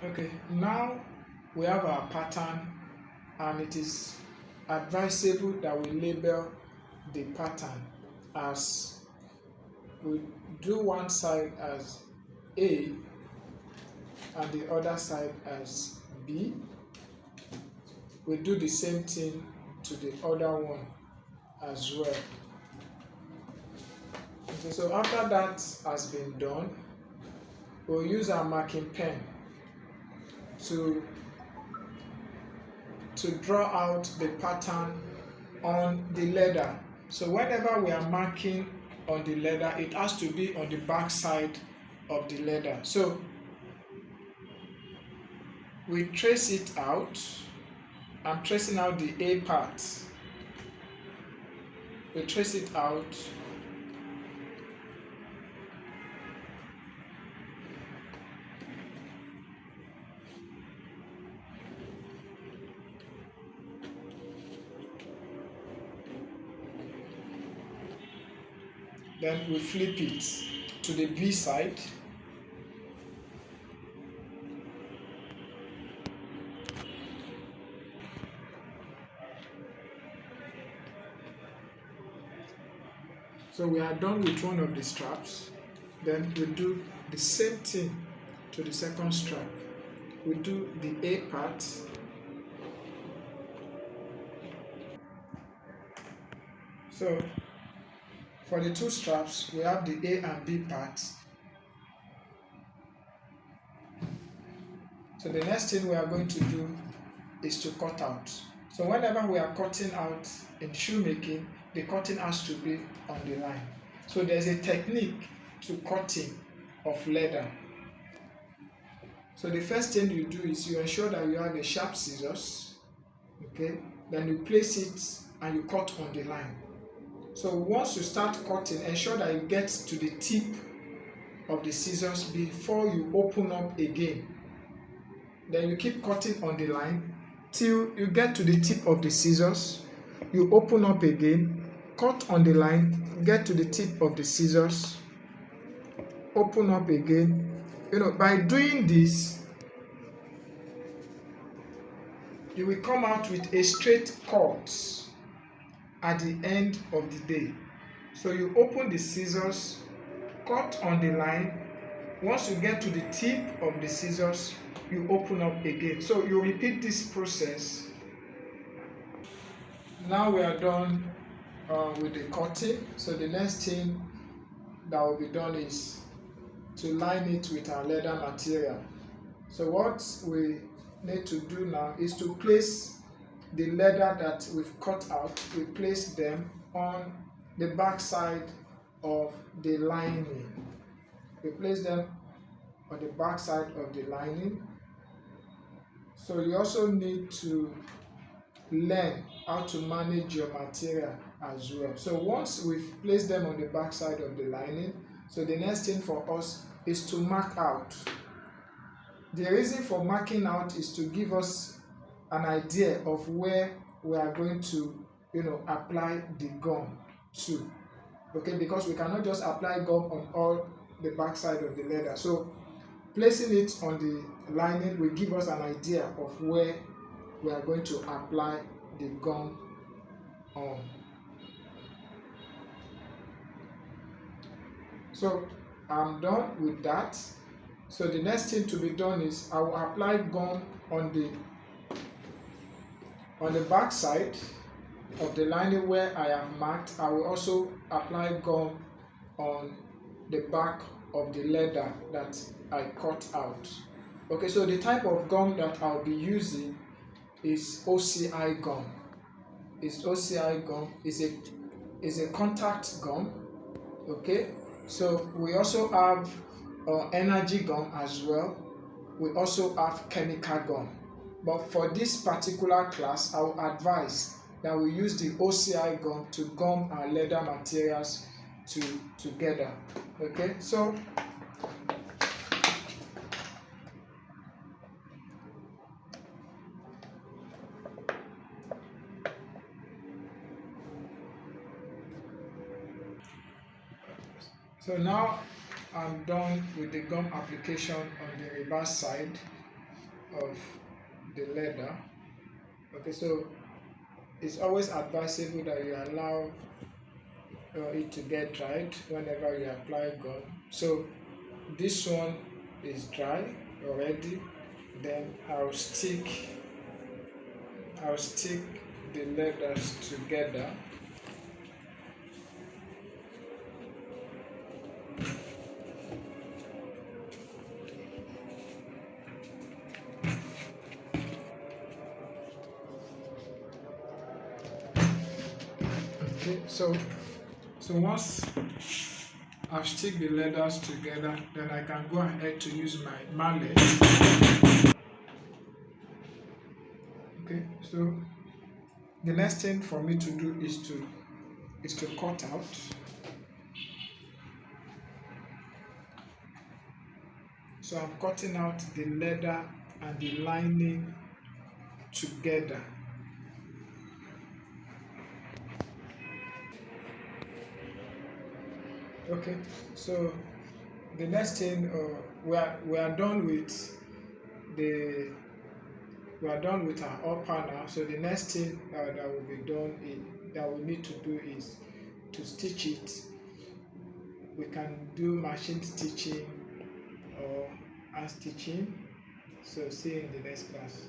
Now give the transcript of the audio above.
Okay, now we have our pattern, and it is advisable that we label the pattern as, we do one side as A and the other side as B. We do the same thing to the other one as well. Okay, so after that has been done, we'll use our marking pen to draw out the pattern on the leather. So whenever we are marking on the leather, it has to be on the back side of the leather. So we trace it out. I'm tracing out the A part. We trace it out. Then we flip it to the B side. So we are done with one of the straps. Then we do the same thing to the second strap. We do the A part. So for the two straps, we have the A and B parts. So the next thing we are going to do is to cut out. So whenever we are cutting out in shoemaking, the cutting has to be on the line. So there's a technique to cutting of leather. So the first thing you do is you ensure that you have a sharp scissors, okay? Then you place it and you cut on the line. So once you start cutting, ensure that you get to the tip of the scissors before you open up again. Then you keep cutting on the line till you get to the tip of the scissors. You open up again, cut on the line, get to the tip of the scissors, open up again. By doing this, you will come out with a straight cut at the end of the day. So you open the scissors, cut on the line. Once you get to the tip of the scissors, you open up again. So you repeat this process. Now we are done with the cutting. So the next thing that will be done is to line it with our leather material. So what we need to do now is to place the leather that we've cut out. We place them on the back side of the lining. We place them on the back side of the lining. So you also need to learn how to manage your material as well. So once we've placed them on the back side of the lining, so the next thing for us is to mark out. The reason for marking out is to give us an idea of where we are going to apply the gum to. Okay, because we cannot just apply gum on all the back side of the leather. So placing it on the lining will give us an idea of where we are going to apply the gum on. So I'm done with that. So the next thing to be done is I will apply gum on the back side of the lining where I have marked. I will also apply gum on the back of the leather that I cut out. Okay, so the type of gum that I'll be using is OCI gum. It's OCI gum. It's a contact gum. Okay, so we also have energy gum as well. We also have chemical gum. But for this particular class, I will advise that we use the OCI gum to gum our leather materials together. Okay, so now I'm done with the gum application on the reverse side. of the leather. Okay, so it's always advisable that you allow it to get dried whenever you apply gum. So this one is dry already. Then I'll stick the leathers together. Okay, so once I've stick the leathers together, then I can go ahead to use my mallet. Okay, so the next thing for me to do is to cut out. So I'm cutting out the leather and the lining together. Okay, so the next thing we are done with the we are done with our upper now. So the next thing that will be done that we need to do is to stitch it. We can do machine stitching or hand stitching. So see you in the next class.